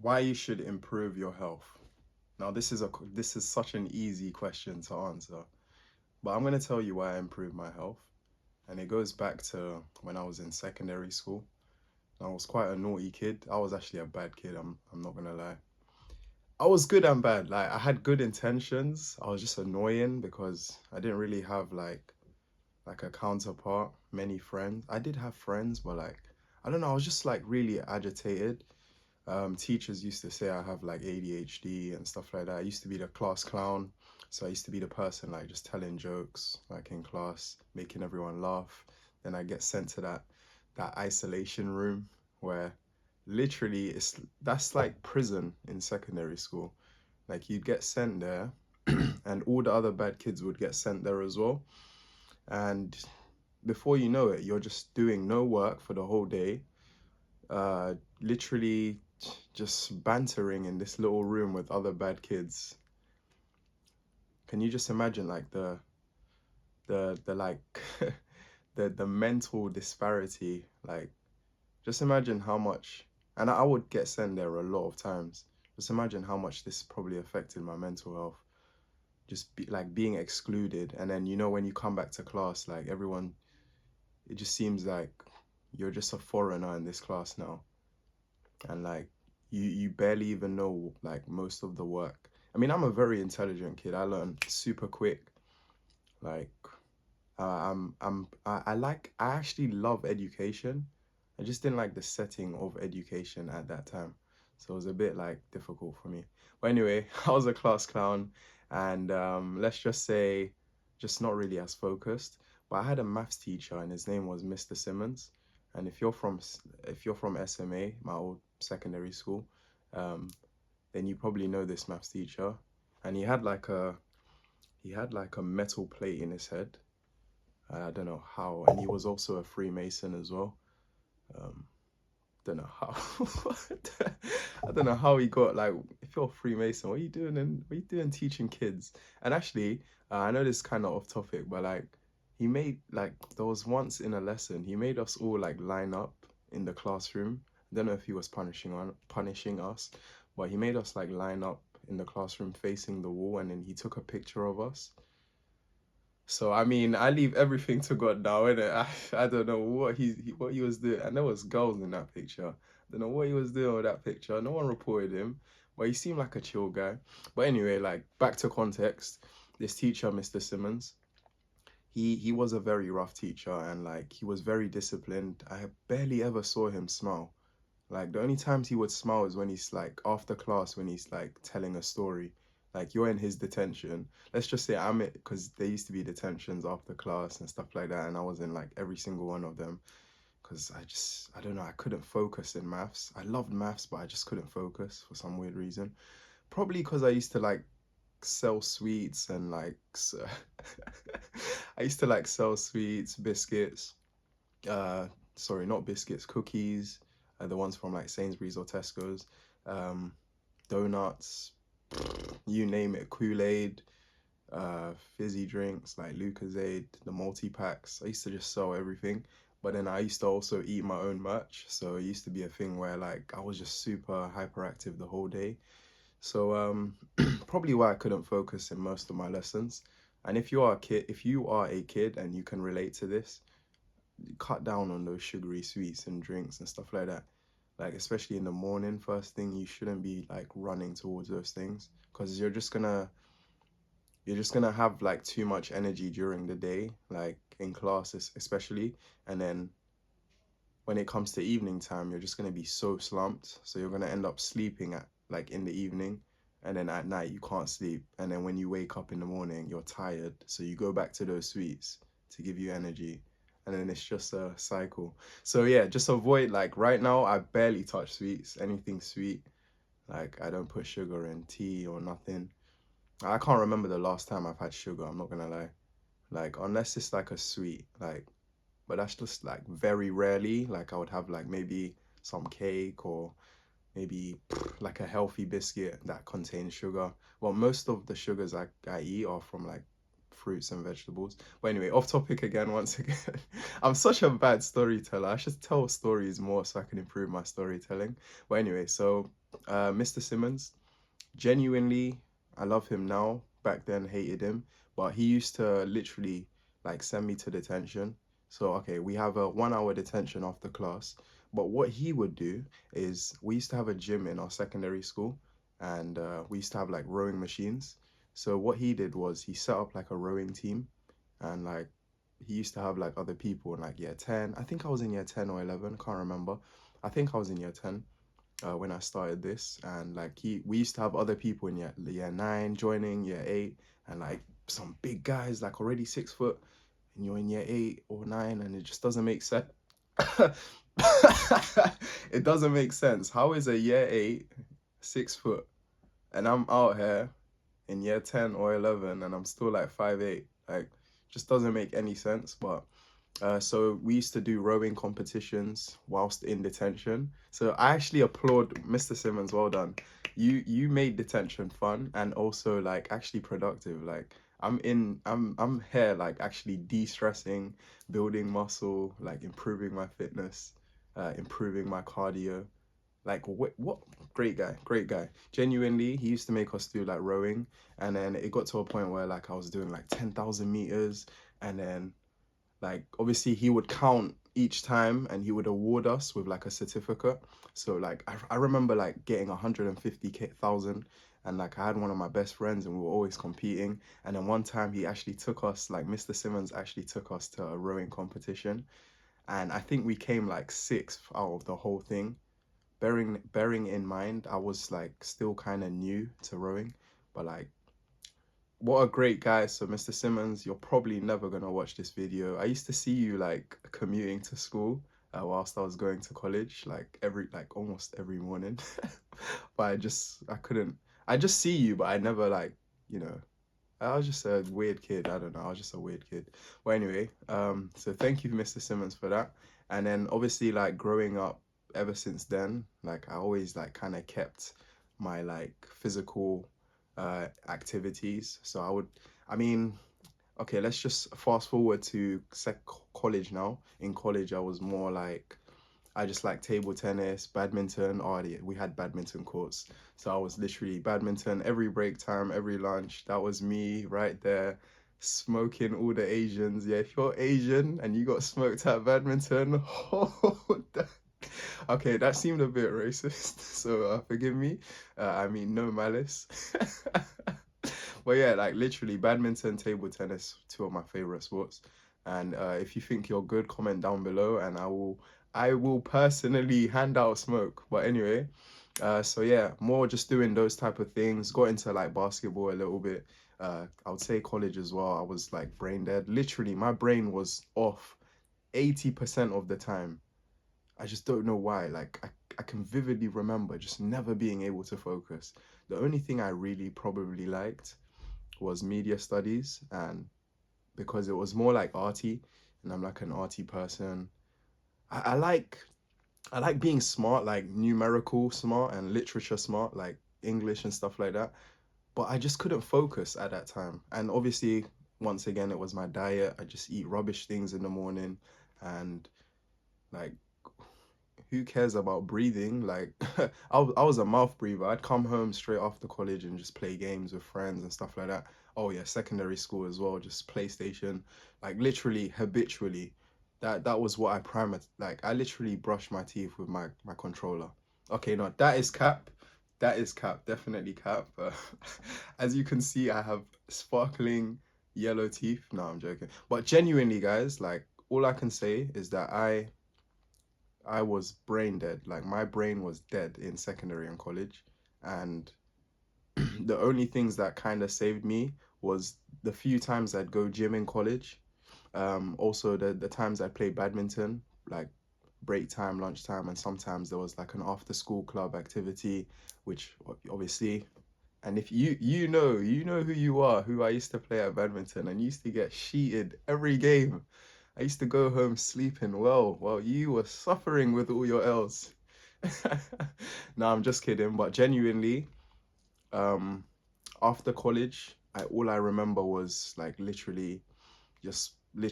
Why you should improve your health. Now, this is such an easy question to answer, but I'm gonna tell you why I improved my health, and it goes back to when I was in secondary school. I was quite a naughty kid. I was actually a bad kid. I'm not gonna lie. I was good and bad. Like I had good intentions. I was just annoying because I didn't really have like a counterpart, many friends. I did have friends, but like I don't know. I was just like really agitated. Teachers used to say I have like ADHD and stuff like that. I used to be the class clown. So I used to be the person like just telling jokes like in class, making everyone laugh. Then I get sent to that isolation room where literally that's like prison in secondary school. Like you'd get sent there and all the other bad kids would get sent there as well. And before you know it, you're just doing no work for the whole day, literally just bantering in this little room with other bad kids. Can you just imagine like the like the mental disparity? Like just imagine how much, and I would get sent there a lot of times. Just imagine how much this probably affected my mental health. Like being excluded, and then when you come back to class, like everyone, it just seems like you're just a foreigner in this class now, and like you barely even know like most of the work. I mean, I'm a very intelligent kid. I learn super quick. Like I actually love education. I just didn't like the setting of education at that time. So it was a bit like difficult for me. But anyway, I was a class clown, and let's just say just not really as focused. But I had a maths teacher and his name was Mr. Simmons. And if you're from SMA, my old secondary school, um, then you probably know this maths teacher. And he had like a metal plate in his head. I don't know how, and he was also a Freemason as well. Um, don't know how. I don't know how he got like. If you're a Freemason, what are you doing? And what are you doing teaching kids? And actually, I know this is kind of off topic, but like he made like there was once in a lesson he made us all like line up in the classroom. I don't know if he was punishing us, but he made us like line up in the classroom facing the wall, and then he took a picture of us. So I mean, I leave everything to God now, innit? I don't know what what he was doing, and there was girls in that picture. I don't know what he was doing with that picture. No one reported him, but he seemed like a chill guy. But anyway, like back to context, this teacher, Mr. Simmons, he was a very rough teacher, and like he was very disciplined. I barely ever saw him smile. Like the only times he would smile is when he's like after class when he's like telling a story. Like you're in his detention. Let's just say I'm it because there used to be detentions after class and stuff like that, and I was in like every single one of them because I don't know, I couldn't focus in maths. I loved maths, but I just couldn't focus for some weird reason. Probably because I used to like sell sweets and like I used to like sell sweets, biscuits, uh sorry, not biscuits, cookies, the ones from like Sainsbury's or Tesco's, um donuts, you name it, Kool-Aid, fizzy drinks like Lucozade, the multi-packs. I used to just sell everything, but then I used to also eat my own merch, so it used to be a thing where like I was just super hyperactive the whole day. So probably why I couldn't focus in most of my lessons. And if you are a kid and you can relate to this, cut down on those sugary sweets and drinks and stuff like that. Like especially in the morning, first thing, you shouldn't be like running towards those things because you're just gonna have like too much energy during the day, like in classes especially, and then when it comes to evening time, you're just gonna be so slumped, so you're gonna end up sleeping at like in the evening, and then at night you can't sleep, and then when you wake up in the morning, you're tired, so you go back to those sweets to give you energy, and then it's just a cycle. So yeah, just avoid like right now, I barely touch sweets, anything sweet. Like I don't put sugar in tea or nothing. I can't remember the last time I've had sugar, I'm not gonna lie. Like unless it's like a sweet, like but that's just like very rarely. Like I would have like maybe some cake or maybe like a healthy biscuit that contains sugar. Well, most of the sugars I eat are from like fruits and vegetables. But anyway, off topic again, once again. I'm such a bad storyteller. I should tell stories more so I can improve my storytelling. But anyway, so Mr. Simmons, genuinely, I love him now. Back then, hated him, but he used to literally like send me to detention. So okay, we have a 1 hour detention after class. But what he would do is we used to have a gym in our secondary school, and we used to have like rowing machines. So what he did was he set up like a rowing team, and like he used to have like other people in like year 10. I think I was in year 10 or 11, can't remember. I think I was in year 10 when I started this, and like we used to have other people in year 9 joining, year 8, and like some big guys like already 6 foot, and you're in year 8 or 9, and it just doesn't make sense. It doesn't make sense. How is a year 8 6 foot, and I'm out here in year 10 or 11, and I'm still like 5'8"? Like, just doesn't make any sense. But so we used to do rowing competitions whilst in detention. So I actually applaud Mr. Simmons. Well done. You made detention fun and also like actually productive. Like I'm here like actually de-stressing, building muscle, like improving my fitness, improving my cardio. Like what great guy, great guy. Genuinely, he used to make us do like rowing, and then it got to a point where like I was doing like 10,000 meters, and then like obviously he would count each time and he would award us with like a certificate. So like I remember like getting 150,000, and like I had one of my best friends and we were always competing. And then one time he actually took us, like Mr. Simmons actually took us to a rowing competition, and I think we came like sixth out of the whole thing. Bearing in mind I was like still kind of new to rowing, but like what a great guy. So Mr. Simmons, you're probably never gonna watch this video. I used to see you like commuting to school whilst I was going to college, like almost every morning. But I couldn't. I just see you, but I never like, you know. I was just a weird kid. I don't know. I was just a weird kid. But anyway, so thank you, Mr. Simmons, for that. And then obviously, like growing up, ever since then, like I always like kind of kept my like physical activities. So I mean, okay, let's just fast forward to college now. In college, I was more like I just like table tennis, badminton. Oh, yeah, we had badminton courts. So I was literally badminton every break time, every lunch. That was me right there, smoking all the Asians. Yeah, if you're Asian and you got smoked at badminton, oh, okay, that seemed a bit racist. So forgive me. I mean, no malice. But yeah, like literally badminton, table tennis, two of my favorite sports. And if you think you're good, comment down below, and I will personally hand out smoke. But anyway, so yeah, more just doing those type of things. Got into like basketball a little bit. I would say college as well. I was like brain dead. Literally, my brain was off 80% of the time. I just don't know why. Like I can vividly remember just never being able to focus. The only thing I really probably liked was media studies, and because it was more like arty, and I'm like an arty person. I like being smart, like numerical smart and literature smart, like English and stuff like that. But I just couldn't focus at that time. And obviously, once again, it was my diet. I just eat rubbish things in the morning, and like who cares about breathing? Like, I was a mouth breather. I'd come home straight after college and just play games with friends and stuff like that. Oh yeah, secondary school as well, just PlayStation, like literally habitually. That was what I primed. Like, I literally brushed my teeth with my controller. Okay, no, that is cap. That is cap, definitely cap. As you can see, I have sparkling yellow teeth. No, I'm joking. But genuinely, guys, like all I can say is that I was brain dead. Like my brain was dead in secondary and college. And the only things that kind of saved me was the few times I'd go gym in college. Also the times I played badminton, like break time, lunchtime, and sometimes there was like an after school club activity, which obviously, and if you know who you are, who I used to play at badminton and used to get sheeted every game. I used to go home sleeping well while you were suffering with all your L's. No, I'm just kidding, but genuinely, um, after college, all I remember was like literally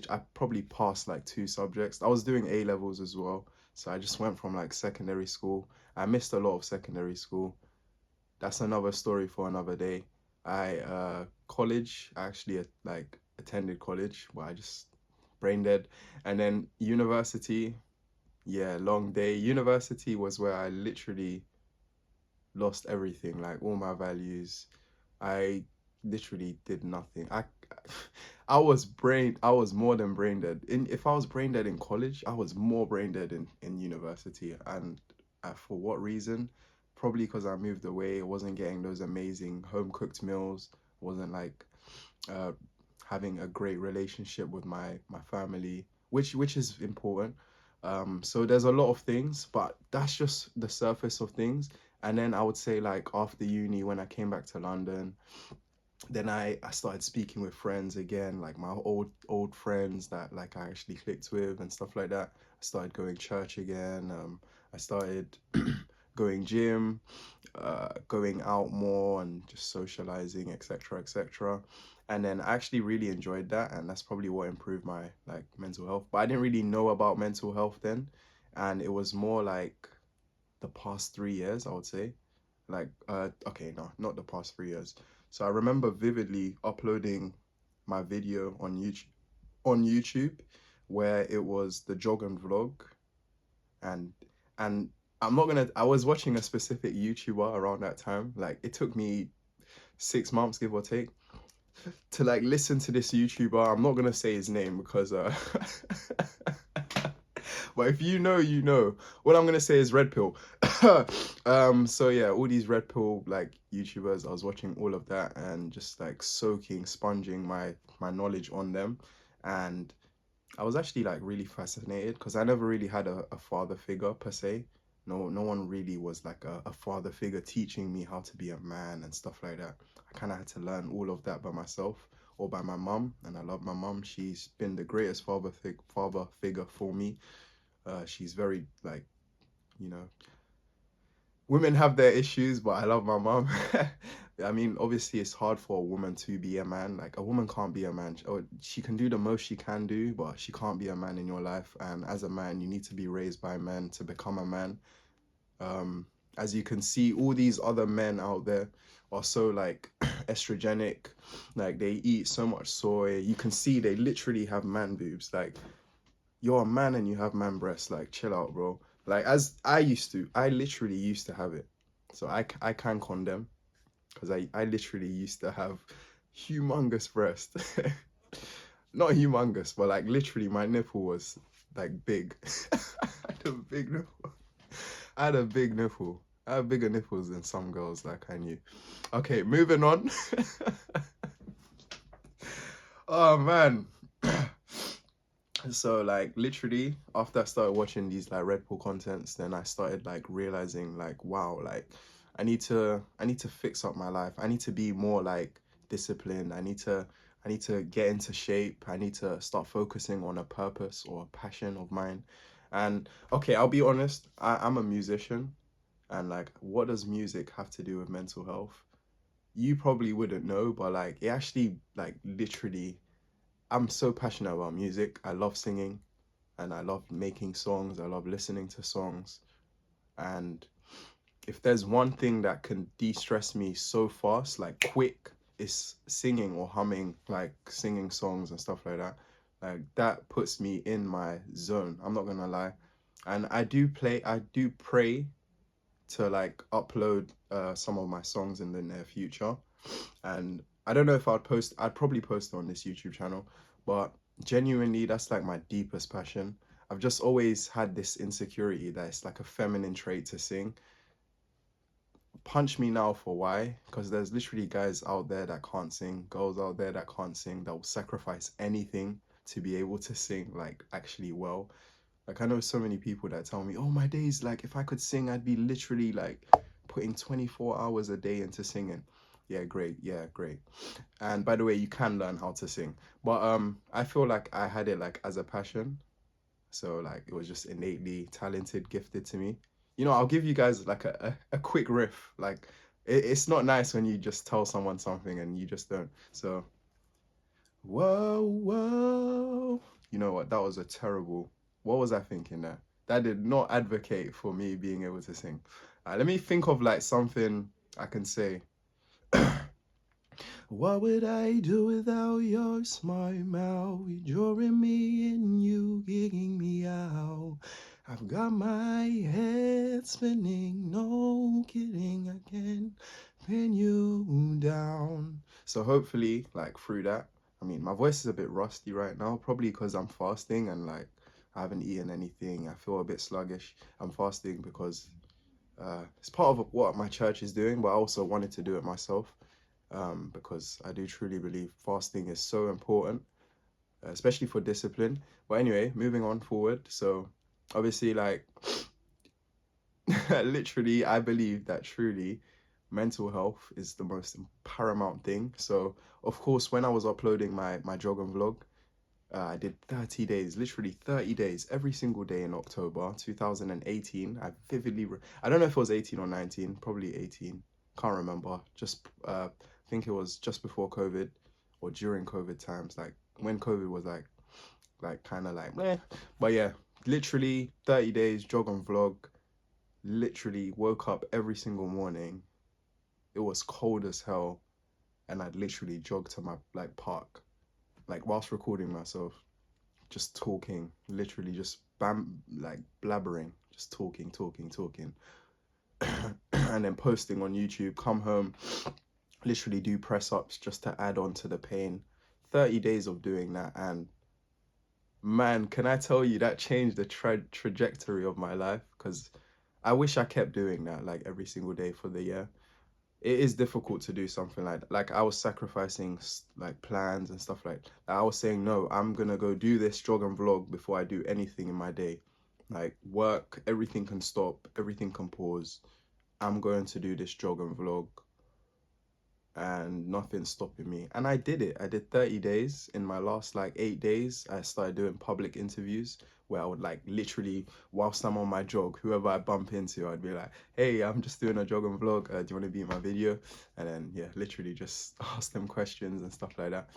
I probably passed like 2 subjects. I was doing A levels as well, so I just went from like secondary school. I missed a lot of secondary school. That's another story for another day. I college, I actually like attended college, but I just brain dead. And then university, yeah, long day. University was where I literally lost everything, like all my values. I literally did nothing. I was more than brain dead. If I was brain dead in college, I was more brain dead in university. And for what reason? Probably because I moved away. I wasn't getting those amazing home cooked meals. Wasn't like uh, having a great relationship with my family, which is important. So there's a lot of things, but that's just the surface of things. And then I would say like after uni, when I came back to London, then I started speaking with friends again, like my old friends that like I actually clicked with and stuff like that. I started going church again. I started going gym, going out more and just socializing, etc., etc. And then I actually really enjoyed that, and that's probably what improved my like mental health. But I didn't really know about mental health then, and it was more like the past 3 years, I would say. Like, okay, no, not the past 3 years. So I remember vividly uploading my video on YouTube, where it was the jog and vlog, and and I was watching a specific YouTuber around that time. Like it took me 6 months, give or take, to like listen to this YouTuber. I'm not gonna say his name because but if you know, you know. What I'm gonna say is red pill. So yeah, all these red pill like YouTubers, I was watching all of that and just like sponging my knowledge on them. And I was actually like really fascinated because I never really had a father figure per se. No one really was like a father figure teaching me how to be a man and stuff like that. I kind of had to learn all of that by myself or by my mum, and I love my mum. She's been the greatest father figure for me. She's very like, you know, women have their issues, but I love my mom. I mean, obviously, it's hard for a woman to be a man. Like, a woman can't be a man. She can do the most she can do, but she can't be a man in your life. And as a man, you need to be raised by men to become a man. Um, as you can see, all these other men out there are so like estrogenic. Like, they eat so much soy. You can see they literally have man boobs. Like, you're a man and you have man breasts. Like, chill out, bro. Like, as I literally used to have it. So I can condemn because I literally used to have humongous breast. Not humongous, but like literally my nipple was like big. I had a big nipple. I had a big nipple. I have bigger nipples than some girls, like I knew. Okay, moving on. Oh man. So like literally after I started watching these like Red Bull contents, then I started like realizing like wow, like I need to fix up my life. I need to be more like disciplined. I need to get into shape. I need to start focusing on a purpose or a passion of mine. And okay, I'll be honest, I'm a musician, and like what does music have to do with mental health? You probably wouldn't know, but like it actually like literally I'm so passionate about music. I love singing and I love making songs. I love listening to songs. And if there's one thing that can de-stress me so fast, like quick, is singing or humming, like singing songs and stuff like that. Like that puts me in my zone. I'm not gonna lie. And I do pray to like upload some of my songs in the near future. And I don't know if I'd probably post it on this YouTube channel, but genuinely that's like my deepest passion. I've just always had this insecurity that it's like a feminine trait to sing. Punch me now for why, because there's literally guys out there that can't sing, girls out there that can't sing, that will sacrifice anything to be able to sing like actually well. Like I know so many people that tell me, oh my days, like if I could sing, I'd be literally like putting 24 hours a day into singing. Yeah, great. Yeah, great. And by the way, you can learn how to sing. But I feel like I had it like as a passion. So like it was just innately talented, gifted to me. You know, I'll give you guys like a quick riff. Like it's not nice when you just tell someone something and you just don't. So, whoa, whoa. You know what? That was a terrible. What was I thinking there? That did not advocate for me being able to sing. Let me think of like something I can say. What would I do without your smart mouth? Drawing me in, you kicking me out. I've got my head spinning, no kidding, I can pin you down. So hopefully, like through that, I mean, my voice is a bit rusty right now, probably because I'm fasting and like I haven't eaten anything. I feel a bit sluggish. I'm fasting because it's part of what my church is doing, but I also wanted to do it myself because I do truly believe fasting is so important, especially for discipline. But anyway, moving on forward. So obviously, like literally, I believe that truly mental health is the most paramount thing. So of course, when I was uploading my jogging vlog, I did 30 days, literally 30 days, every single day in October 2018. I don't know if it was 18 or 19, probably 18. Can't remember. Just I think it was just before COVID or during COVID times, like when COVID was like kind of like meh. But yeah, literally 30 days jog on vlog. Literally woke up every single morning. It was cold as hell, and I'd literally jog to my like park, like whilst recording myself, just talking, literally just like blabbering, just talking, and then posting on YouTube. Come home, literally do press ups just to add on to the pain. 30 days of doing that, and man, can I tell you that changed the trajectory of my life? Because I wish I kept doing that like every single day for the year. It is difficult to do something like that. Like I was sacrificing like plans and stuff like that. I was saying, no, I'm gonna go do this jog and vlog before I do anything in my day. Like work, everything can stop, everything can pause. I'm going to do this jog and vlog and nothing's stopping me. And I did it. I did 30 days. In my last like 8 days, I started doing public interviews where I would like literally, whilst I'm on my jog, whoever I bump into, I'd be like, hey, I'm just doing a jog and vlog. Do you want to be in my video? And then, yeah, literally just ask them questions and stuff like that.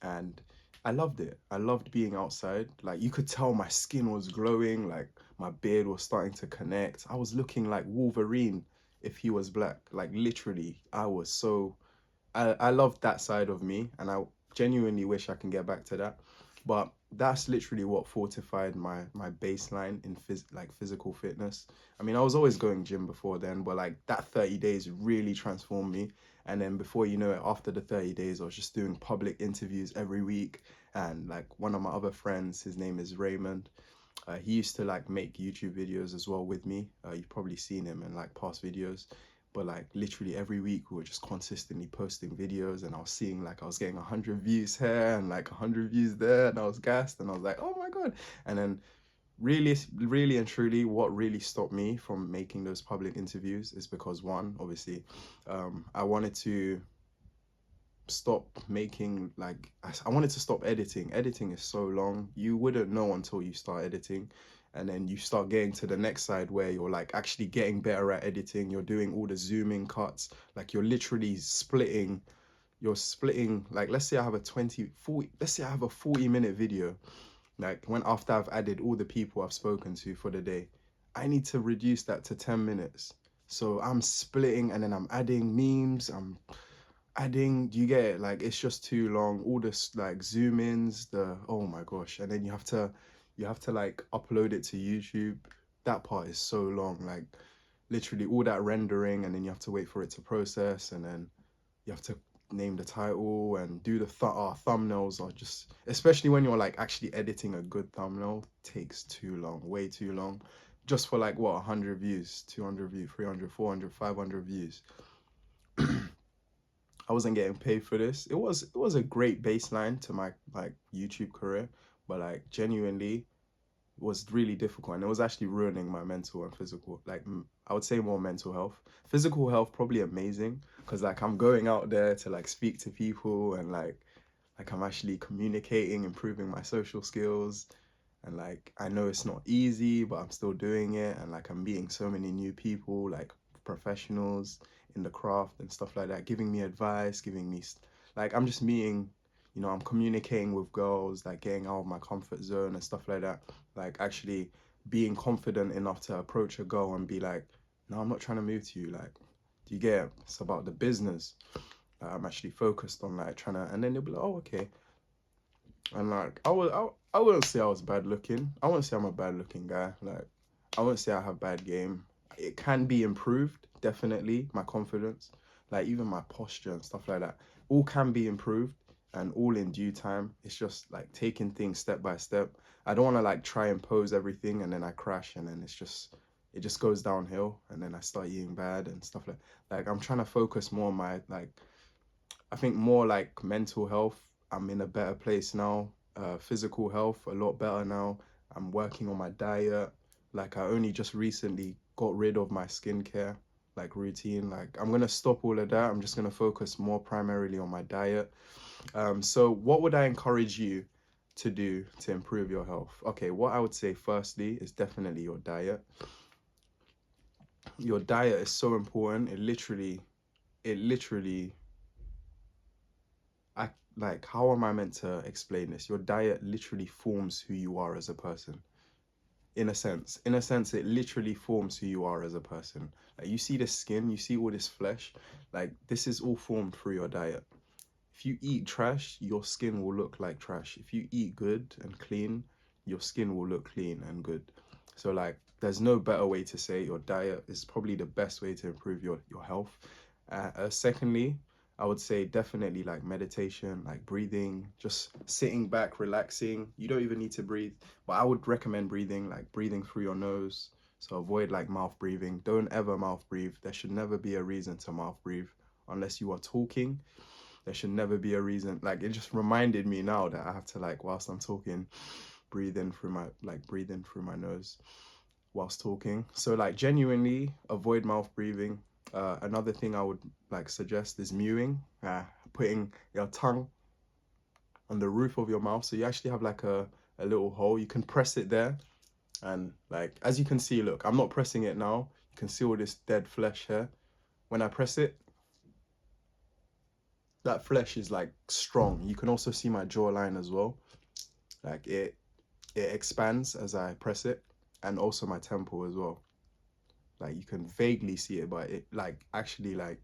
And I loved it. I loved being outside. Like you could tell my skin was glowing, like my beard was starting to connect. I was looking like Wolverine if he was black. Like literally, I was so I love that side of me, and I genuinely wish I can get back to that. But that's literally what fortified my baseline in physical fitness. I mean, I was always going gym before then, but like that 30 days really transformed me. And then before you know it, after the 30 days, I was just doing public interviews every week. And like one of my other friends, his name is Raymond. He used to like make YouTube videos as well with me. You've probably seen him in like past videos, but like literally every week we were just consistently posting videos, and I was seeing like I was getting 100 views here and like 100 views there, and I was gassed, and I was like, oh my god. And then really and truly, what really stopped me from making those public interviews is because one, obviously, I wanted to stop making like I wanted to stop editing. Editing is so long. You wouldn't know until you start editing. And then you start getting to the next side where you're like actually getting better at editing. You're doing all the zooming cuts. Like you're splitting like let's say I have a 40, let's say I have a 40-minute video. Like when after I've added all the people I've spoken to for the day, I need to reduce that to 10 minutes. So I'm splitting and then I'm adding memes, I'm adding, do you get it? Like it's just too long. All this like zoom ins, the oh my gosh. And then you have to like upload it to YouTube. That part is so long. Like literally all that rendering, and then you have to wait for it to process, and then you have to name the title and do the thumbnails are just, especially when you're like actually editing a good thumbnail, takes too long, way too long. Just for like what, 100 views, 200 views, 300, 400, 500 views. I wasn't getting paid for this. It was a great baseline to my like YouTube career, but like genuinely it was really difficult, and it was actually ruining my mental and physical. Like I would say more mental health. Physical health probably amazing because like I'm going out there to like speak to people, and like I'm actually communicating, improving my social skills, and like I know it's not easy, but I'm still doing it, and like I'm meeting so many new people, like professionals in the craft and stuff like that, giving me advice, giving me like I'm just meeting, you know, I'm communicating with girls, like getting out of my comfort zone and stuff like that. Like actually being confident enough to approach a girl and be like, no, I'm not trying to move to you. Like, do you get it? It's about the business. I'm actually focused on like trying to, and then they'll be like, oh, okay. And like, I wouldn't say I was bad looking. I wouldn't say I'm a bad looking guy. Like, I wouldn't say I have bad game. It can be improved, definitely. My confidence, like even my posture and stuff like that, all can be improved and all in due time. It's just like taking things step by step. I don't want to like try and pose everything and then I crash and then it just goes downhill and then I start eating bad and stuff like I'm trying to focus more on my like I think more like mental health. I'm in a better place now. Physical health, a lot better now. I'm working on my diet. Like I only just recently got rid of my skincare like routine. Like I'm gonna stop all of that. I'm just gonna focus more primarily on my diet. So what would I encourage you to do to improve your health? Okay, what I would say firstly is definitely your diet. Your diet is so important. It literally I like how am I meant to explain this? Your diet literally forms who you are as a person. In a sense. In a sense, it literally forms who you are as a person. Like you see the skin, you see all this flesh, like this is all formed through your diet. If you eat trash, your skin will look like trash. If you eat good and clean, your skin will look clean and good. So like there's no better way to say your diet is probably the best way to improve your health. Secondly, I would say definitely like meditation, like breathing, just sitting back, relaxing. You don't even need to breathe, but I would recommend breathing, like breathing through your nose. So avoid like mouth breathing. Don't ever mouth breathe. There should never be a reason to mouth breathe unless you are talking. There should never be a reason. Like it just reminded me now that I have to like whilst I'm talking, breathe in through my nose whilst talking. So like genuinely avoid mouth breathing. Another thing I would like suggest is mewing, putting your tongue on the roof of your mouth. So you actually have like a little hole. You can press it there. And like, as you can see, look, I'm not pressing it now. You can see all this dead flesh here. When I press it, that flesh is like strong. You can also see my jawline as well. Like it expands as I press it, and also my temple as well. Like you can vaguely see it, but it like actually like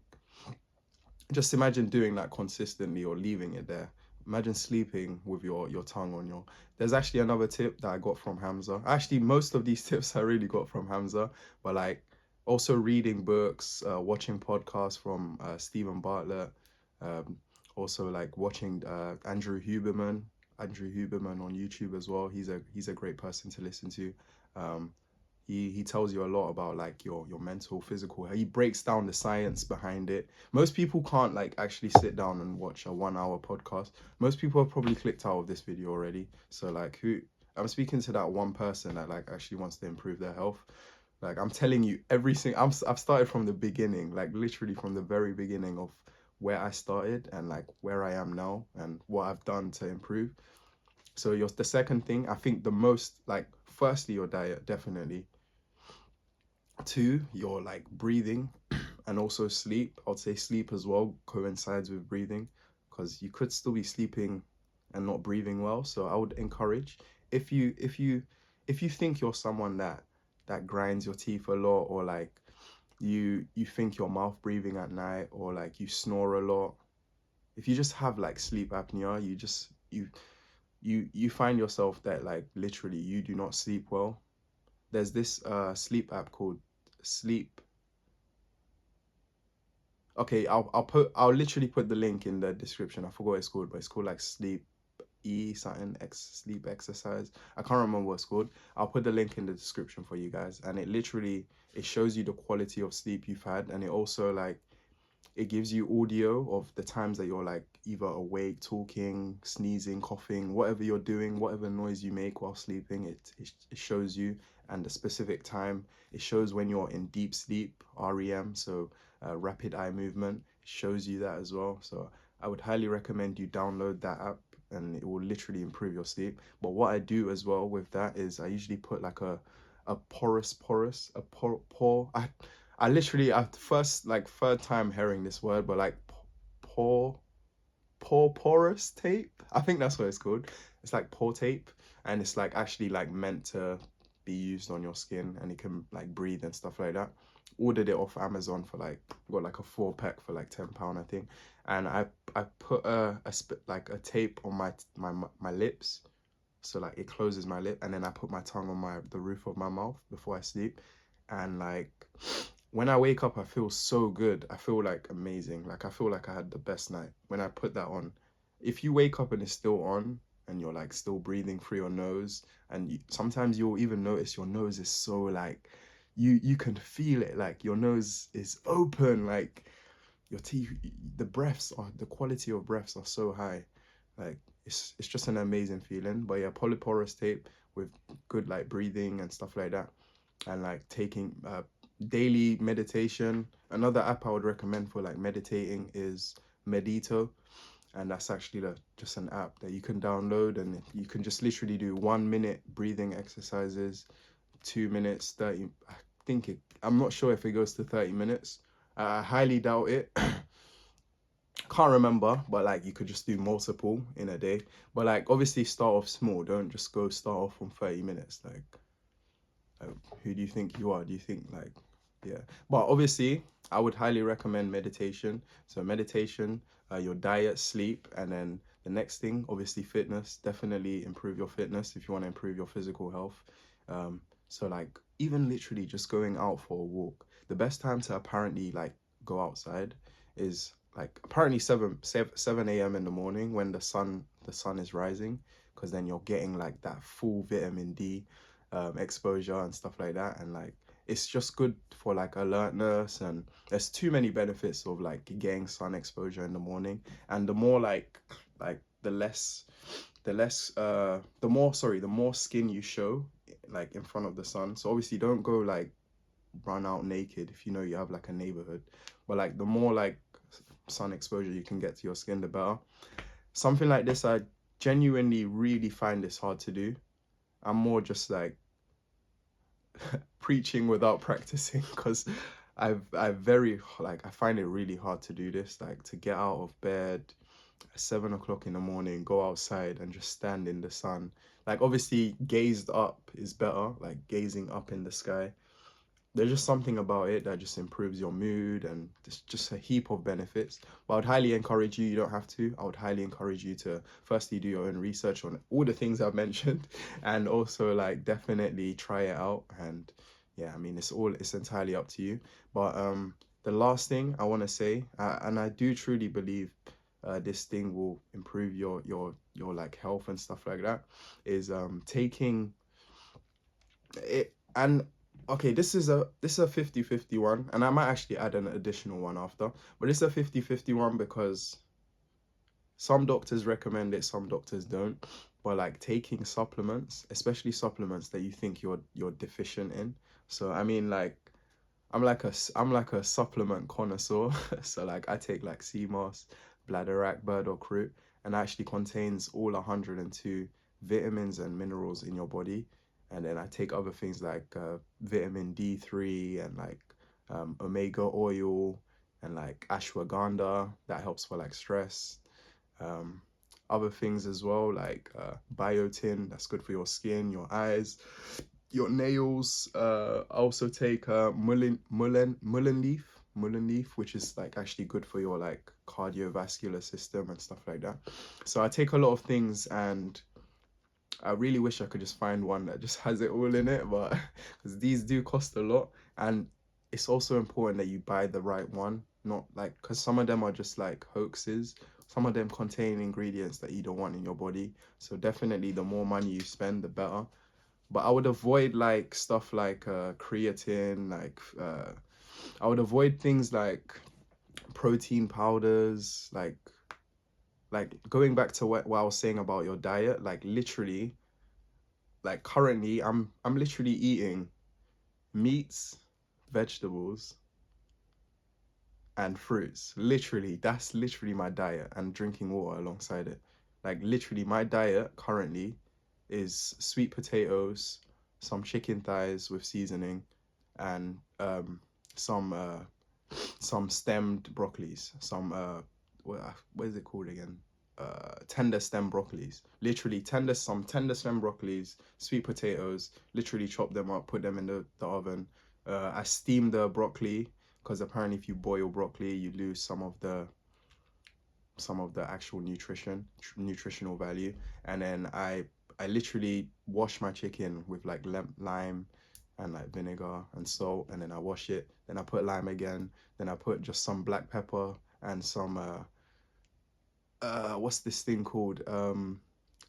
just imagine doing that consistently or leaving it there. Imagine sleeping with your tongue on your. There's actually another tip that I got from Hamza. Actually, most of these tips I really got from Hamza, but like also reading books, watching podcasts from Stephen Bartlett, um, also like watching Andrew Huberman on YouTube as well. He's a great person to listen to. Um, he tells you a lot about like your mental, physical. He breaks down the science behind it. Most people can't like actually sit down and watch a 1 hour podcast. Most people have probably clicked out of this video already. So like who I'm speaking to that one person that like actually wants to improve their health. Like I'm telling you everything. I've started from the beginning, like literally from the very beginning of where I started and like where I am now and what I've done to improve. So the second thing, I think the most like firstly your diet, definitely. Two, your like breathing and also sleep. I'd say sleep as well coincides with breathing because you could still be sleeping and not breathing well. So I would encourage if you think you're someone that grinds your teeth a lot or like you think you're mouth breathing at night or like you snore a lot. If you just have like sleep apnea, you find yourself that like literally you do not sleep well. There's this sleep app called Sleep. Okay, I'll literally put the link in the description. I forgot what it's called, but it's called like Sleep something X Sleep Exercise. I can't remember what it's called. I'll put the link in the description for you guys. And it literally it shows you the quality of sleep you've had, and it also like it gives you audio of the times that you're like either awake, talking, sneezing, coughing, whatever you're doing, whatever noise you make while sleeping, it shows you and the specific time. It shows when you're in deep sleep, REM, so rapid eye movement. It shows you that as well. So I would highly recommend you download that app and it will literally improve your sleep. But what I do as well with that is I usually put like a I literally, at first, like, third time hearing this word, but like, pore, porous tape. I think that's what it's called. It's like pore tape, and it's like actually like meant to be used on your skin, and it can like breathe and stuff like that. Ordered it off Amazon for like, got like a 4 pack for like £10, I think, and I put like a tape on my lips, so like it closes my lip, and then I put my tongue on the roof of my mouth before I sleep, and like when I wake up I feel so good. I feel like amazing. Like I feel like I had the best night when I put that on. If you wake up and it's still on and you're like still breathing through your nose, and sometimes you'll even notice your nose is so like, you can feel it, like your nose is open, like your teeth, the quality of breaths are so high. Like it's just an amazing feeling. But yeah, polyporous tape with good like breathing and stuff like that, and like taking daily meditation. Another app I would recommend for like meditating is Medito, and that's actually just an app that you can download, and you can just literally do 1 minute breathing exercises, 2 minutes, 30. I'm not sure if it goes to 30 minutes. I highly doubt it. Can't remember, but like you could just do multiple in a day. But like obviously start off small. Don't just go start off from 30 minutes. Like, who do you think you are? Do you think like, yeah? But obviously, I would highly recommend meditation. So meditation, your diet, sleep, and then the next thing, obviously fitness. Definitely improve your fitness if you want to improve your physical health. So like even literally just going out for a walk. The best time to apparently like go outside is like apparently 7 a.m. in the morning when the sun is rising, because then you're getting like that full vitamin D exposure and stuff like that, and like it's just good for like alertness, and there's too many benefits of like getting sun exposure in the morning. And the more like the more skin you show like in front of the sun. So obviously don't go like run out naked if you know you have like a neighborhood, but like the more like sun exposure you can get to your skin, the better. Something like this, I genuinely really find this hard to do. I'm more just like preaching without practicing, because I very like I find it really hard to do this, like to get out of bed at 7 o'clock in the morning, go outside and just stand in the sun. Like obviously gazed up is better, like gazing up in the sky. There's just something about it that just improves your mood, and there's just a heap of benefits. But I would highly encourage you don't have to, I would highly encourage you to firstly do your own research on all the things I've mentioned, and also like definitely try it out. And yeah, I mean it's entirely up to you. But the last thing I want to say, and I do truly believe this thing will improve your like health and stuff like that, is taking it. And okay, this is a 50-50 one, and I might actually add an additional one after, but it's a 50-50 one because some doctors recommend it, some doctors don't. But like taking supplements, especially supplements that you think you're deficient in. So I mean, like I'm like a supplement connoisseur. So like I take like sea moss, bladderwrack, burdock root, and it actually contains all 102 vitamins and minerals in your body. And then I take other things like vitamin D3, and like omega oil, and like ashwagandha that helps for like stress. Um, Other things as well like biotin, that's good for your skin, your eyes, your nails. I also take mullein leaf, which is like actually good for your like cardiovascular system and stuff like that. So I take a lot of things, and I really wish I could just find one that just has it all in it, but because these do cost a lot, and it's also important that you buy the right one, not like, because some of them are just like hoaxes. Some of them contain ingredients that you don't want in your body. So definitely the more money you spend, the better. But I would avoid like stuff like creatine, like I would avoid things like protein powders, like going back to what I was saying about your diet, like literally, like currently I'm literally eating meats, vegetables, and fruits. Literally, that's literally my diet, and drinking water alongside it. Like literally my diet currently is sweet potatoes, some chicken thighs with seasoning, and some stemmed broccolis, some what is it called again? Tender stem broccolis. Literally some tender stem broccolis, sweet potatoes. Literally chop them up, put them in the oven. I steam the broccoli because apparently if you boil broccoli, you lose some of the actual nutritional value. And then I literally wash my chicken with like lime and like vinegar and salt, and then I wash it, then I put lime again, then I put just some black pepper and some what's this thing called,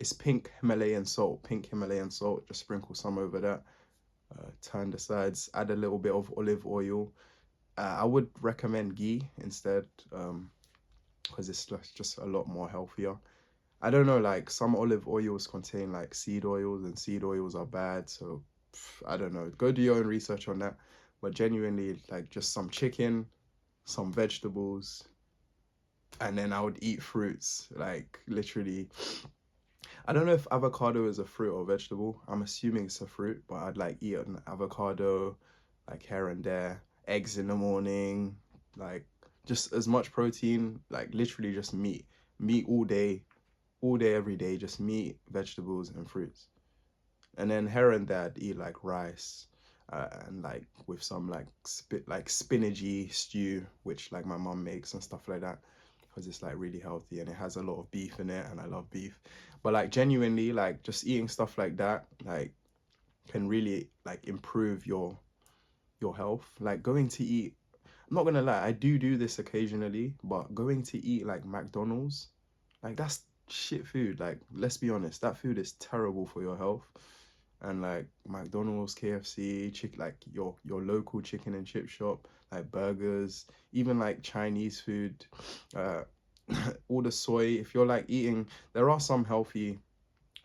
it's pink Himalayan salt, just sprinkle some over that. Turn the sides, add a little bit of olive oil. I would recommend ghee instead, because it's just a lot more healthier. I don't know, like some olive oils contain like seed oils, and seed oils are bad. So I don't know. Go do your own research on that. But genuinely, like just some chicken, some vegetables, and then I would eat fruits. Like literally, I don't know if avocado is a fruit or vegetable. I'm assuming it's a fruit, but I'd like eat an avocado, like here and there. Eggs in the morning, like just as much protein, like literally just meat. Meat all day, every day, just meat, vegetables, and fruits. And then here and there, I'd eat like rice, and like with some like spinachy stew, which like my mom makes and stuff like that, because it's like really healthy and it has a lot of beef in it, and I love beef. But like genuinely, like just eating stuff like that, like can really like improve your health. Like going to eat, I'm not gonna lie, I do this occasionally, but going to eat like McDonald's, like that's shit food. Like let's be honest, that food is terrible for your health. And like McDonald's, KFC, like your local chicken and chip shop, like burgers, even like Chinese food, uh, all the soy. If you're like eating, there are some healthy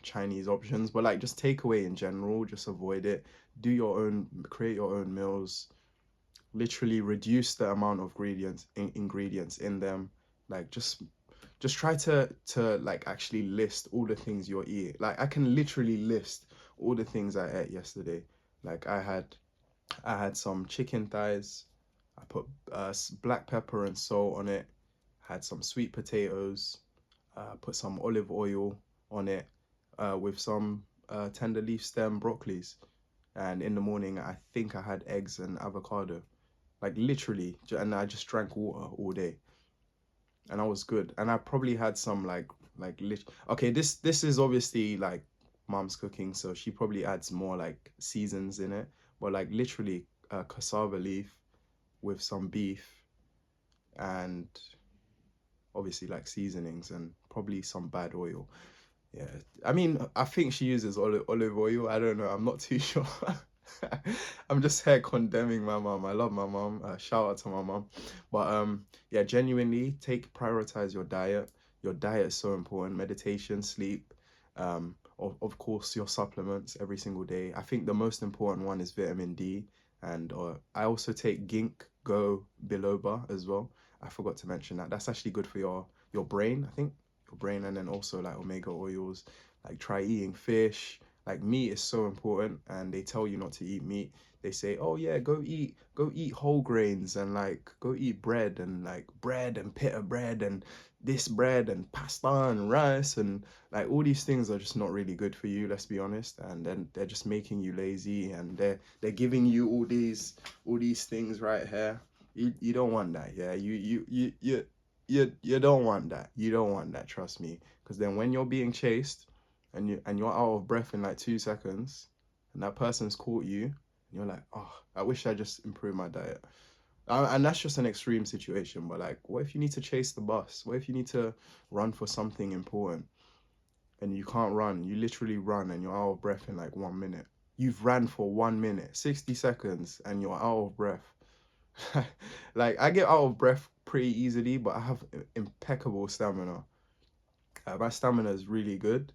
Chinese options, but like just takeaway in general, just avoid it. Do your own, create your own meals. Literally reduce the amount of ingredients in them. Like just try to like actually list all the things you're eating. Like I can literally list all the things I ate yesterday. Like I had some chicken thighs. I put black pepper and salt on it. Had some sweet potatoes. Put some olive oil on it, with some tender leaf stem broccolis. And in the morning, I think I had eggs and avocado. Like literally, and I just drank water all day, and I was good. And I probably had some okay, this is obviously like mom's cooking, so she probably adds more like seasons in it. But like literally, cassava leaf with some beef and obviously like seasonings and probably some bad oil. Yeah, I mean, I think she uses olive oil. I don't know. I'm not too sure. I'm just here condemning my mom. I love my mom. Shout out to my mom. But yeah, genuinely prioritize your diet. Your diet is so important. Meditation, sleep, of course your supplements every single day. I think the most important one is vitamin D, and I also take ginkgo biloba as well. I forgot to mention that. That's actually good for your brain, I think. Your brain, and then also like omega oils. Like try eating fish. Like meat is so important, and they tell you not to eat meat. They say, oh yeah, go eat whole grains, and like go eat bread, and like bread and pita bread and this bread and pasta and rice, and like all these things are just not really good for you, let's be honest. And then they're just making you lazy, and they're giving you all these things right here. You don't want that. Yeah, you don't want that. You don't want that, trust me. Because then when you're being chased and you're out of breath in like 2 seconds, and that person's caught you, and you're like, oh, I wish I just improved my diet. And that's just an extreme situation, but like, what if you need to chase the bus? What if you need to run for something important and you can't run? You literally run and you're out of breath in like 1 minute. You've ran for 1 minute, 60 seconds, and you're out of breath. Like, I get out of breath pretty easily, but I have impeccable stamina. My stamina is really good.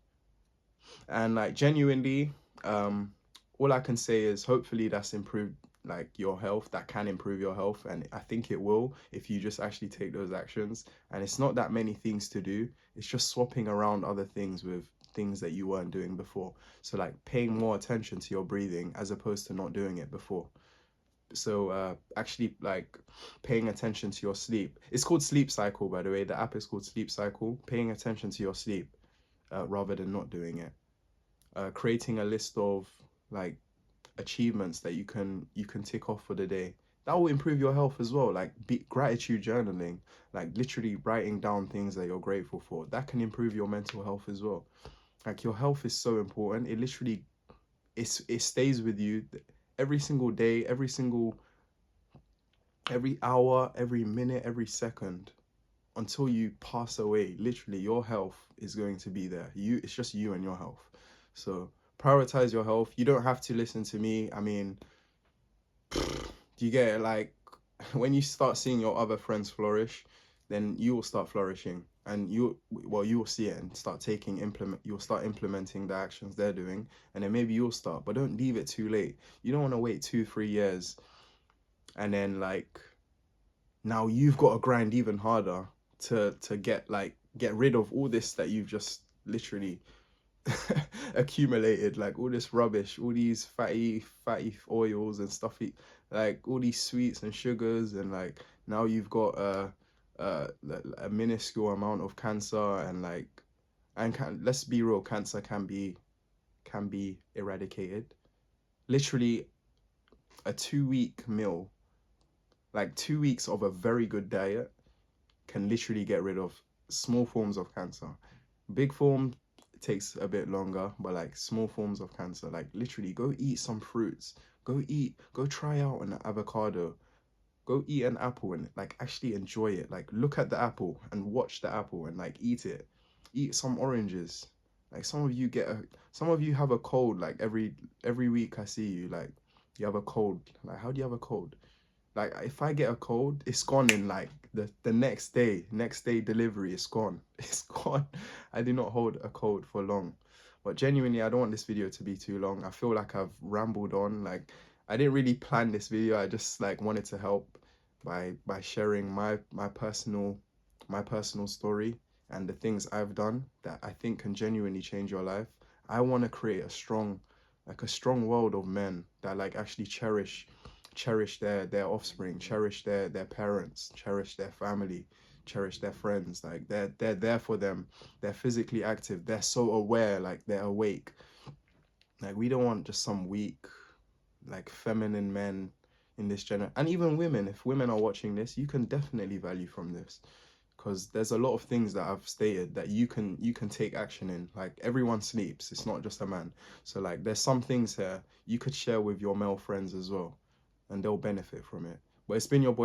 And like genuinely, all I can say is hopefully that's improved like your health. That can improve your health, and I think it will if you just actually take those actions. And it's not that many things to do. It's just swapping around other things with things that you weren't doing before. So like paying more attention to your breathing as opposed to not doing it before. actually like paying attention to your sleep. It's called Sleep Cycle, by the way. The app is called Sleep Cycle. Paying attention to your sleep rather than not doing it. Creating a list of like achievements that you can tick off for the day. That will improve your health as well. Like gratitude journaling, like literally writing down things that you're grateful for. That can improve your mental health as well. Like your health is so important. It literally it stays with you every single day, every hour, every minute, every second until you pass away. Literally, your health is going to be there. It's just you and your health. So prioritize your health. You don't have to listen to me. I mean, you get it? Like when you start seeing your other friends flourish, then you will start flourishing, and you will see it and you'll start implementing the actions they're doing, and then maybe you'll start. But don't leave it too late. You don't want to wait 2 3 years and then like now you've got to grind even harder to get rid of all this that you've just literally accumulated, like all this rubbish, all these fatty oils and stuffy, like all these sweets and sugars, and like now you've got a, a minuscule amount of cancer, and like let's be real, cancer can be eradicated. Literally a 2 week meal, like 2 weeks of a very good diet can literally get rid of small forms of cancer. Big form takes a bit longer, but like small forms of cancer, like literally go eat some fruits. Go try out an avocado. Go eat an apple and like actually enjoy it. Like look at the apple and watch the apple and like eat it. Eat some oranges. Like some of you have a cold like every week I see you like you have a cold. Like how do you have a cold? Like if I get a cold, it's gone in like the next day delivery, it's gone. It's gone. I do not hold a cold for long. But genuinely, I don't want this video to be too long. I feel like I've rambled on. Like I didn't really plan this video. I just like wanted to help by sharing my personal story and the things I've done that I think can genuinely change your life. I want to create a strong world of men that like actually cherish their offspring, cherish their parents, cherish their family, cherish their friends. Like they're there for them. They're physically active. They're so aware, like they're awake. Like we don't want just some weak, like feminine men in this generation. And even women, if women are watching this, you can definitely value from this. Because there's a lot of things that I've stated that you can take action in. Like everyone sleeps. It's not just a man. So like there's some things here you could share with your male friends as well, and they'll benefit from it. But it's been your boy